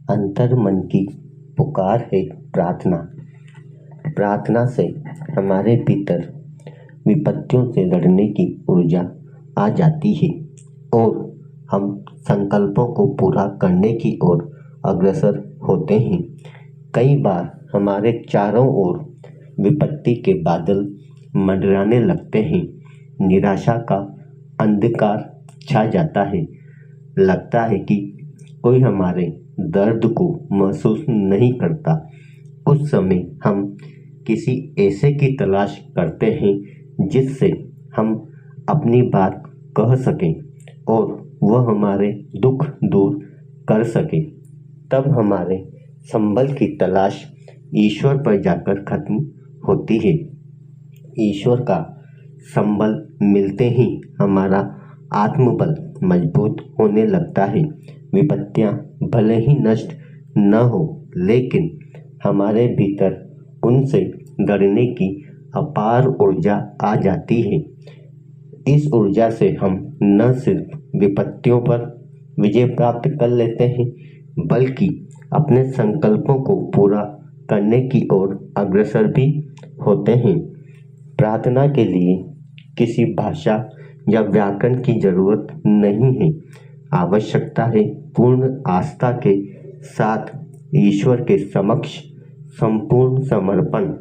अंतर मन की पुकार है प्रार्थना। प्रार्थना से हमारे भीतर विपत्तियों से लड़ने की ऊर्जा आ जाती है और हम संकल्पों को पूरा करने की ओर अग्रसर होते हैं। कई बार हमारे चारों ओर विपत्ति के बादल मंडराने लगते हैं। निराशा का अंधकार छा जाता है। लगता है कि कोई हमारे दर्द को महसूस नहीं करता। उस समय हम किसी ऐसे की तलाश करते हैं जिससे हम अपनी बात कह सकें और वह हमारे दुख दूर कर सके। तब हमारे संबल की तलाश ईश्वर पर जाकर खत्म होती है। ईश्वर का संबल मिलते ही हमारा आत्मबल मजबूत होने लगता है। विपत्तियां भले ही नष्ट न हो, लेकिन हमारे भीतर उनसे लड़ने की अपार ऊर्जा आ जाती है। इस ऊर्जा से हम न सिर्फ विपत्तियों पर विजय प्राप्त कर लेते हैं, बल्कि अपने संकल्पों को पूरा करने की ओर अग्रसर भी होते हैं। प्रार्थना के लिए किसी भाषा या व्याकरण की जरूरत नहीं है। आवश्यकता है पूर्ण आस्था के साथ ईश्वर के समक्ष संपूर्ण समर्पण।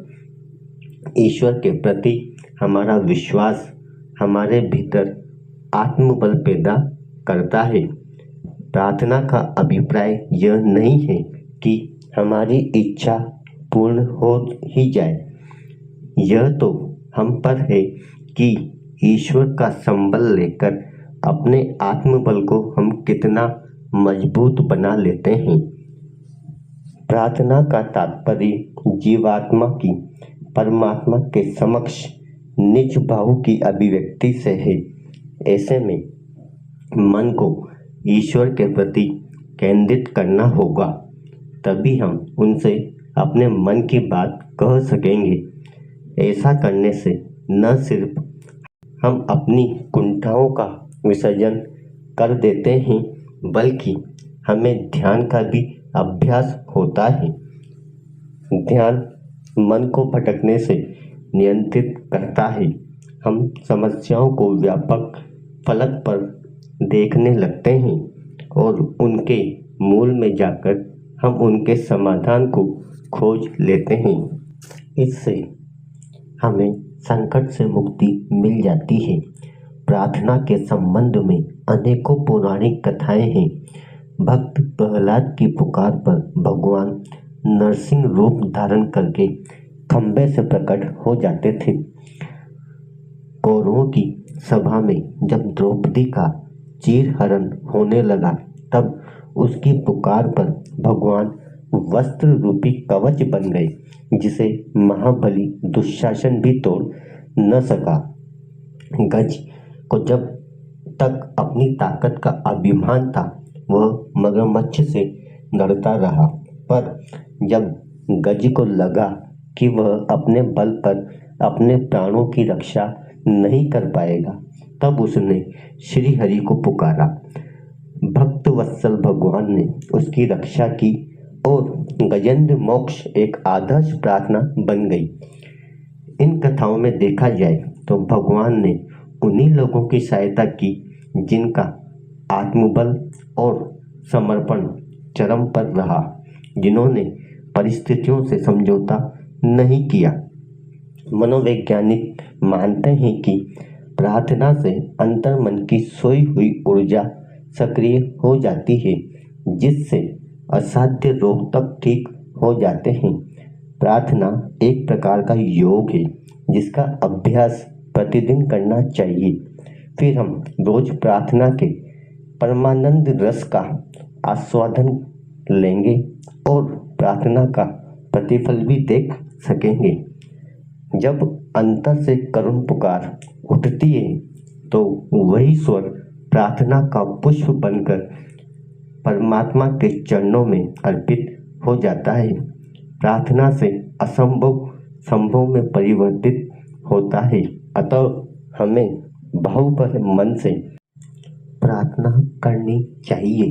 ईश्वर के प्रति हमारा विश्वास हमारे भीतर आत्मबल पैदा करता है। प्रार्थना का अभिप्राय यह नहीं है कि हमारी इच्छा पूर्ण हो ही जाए। यह तो हम पर है कि ईश्वर का संबल लेकर अपने आत्मबल को हम कितना मजबूत बना लेते हैं। प्रार्थना का तात्पर्य जीवात्मा की परमात्मा के समक्ष निज भाव की अभिव्यक्ति से है। ऐसे में मन को ईश्वर के प्रति केंद्रित करना होगा, तभी हम उनसे अपने मन की बात कह सकेंगे। ऐसा करने से न सिर्फ हम अपनी कुंठाओं का विसर्जन कर देते हैं, बल्कि हमें ध्यान का भी अभ्यास होता है। ध्यान मन को भटकने से नियंत्रित करता है। हम समस्याओं को व्यापक फलक पर देखने लगते हैं और उनके मूल में जाकर हम उनके समाधान को खोज लेते हैं। इससे हमें संकट से मुक्ति मिल जाती है। प्रार्थना के संबंध में अनेकों पौराणिक कथाएं हैं। भक्त प्रहलाद की पुकार पर भगवान नरसिंह रूप धारण करके खंबे से प्रकट हो जाते थे। कौरवों की सभा में जब द्रौपदी का चीरहरण होने लगा, तब उसकी पुकार पर भगवान वस्त्र रूपी कवच बन गए, जिसे महाबली दुशासन भी तोड़ न सका। गज को जब तक अपनी ताकत का अभिमान था, वह मगरमच्छ से लड़ता रहा, पर जब गज को लगा कि वह अपने बल पर अपने प्राणों की रक्षा नहीं कर पाएगा, तब उसने श्री हरि को पुकारा। भक्त वत्सल भगवान ने उसकी रक्षा की और गजेंद्र मोक्ष एक आदर्श प्रार्थना बन गई। इन कथाओं में देखा जाए तो भगवान ने उन्हीं लोगों की सहायता की जिनका आत्मबल और समर्पण चरम पर रहा, जिन्होंने परिस्थितियों से समझौता नहीं किया। मनोवैज्ञानिक मानते हैं कि प्रार्थना से अंतर्मन की सोई हुई ऊर्जा सक्रिय हो जाती है, जिससे असाध्य रोग तक ठीक हो जाते हैं। प्रार्थना एक प्रकार का योग है जिसका अभ्यास प्रतिदिन करना चाहिए। फिर हम रोज प्रार्थना के परमानंद रस का आस्वादन लेंगे और प्रार्थना का प्रतिफल भी देख सकेंगे। जब अंतर से करुण पुकार उठती है, तो वही स्वर प्रार्थना का पुष्प बनकर परमात्मा के चरणों में अर्पित हो जाता है। प्रार्थना से असंभव संभव में परिवर्तित होता है। अतः हमें भावभरे मन से प्रार्थना करनी चाहिए।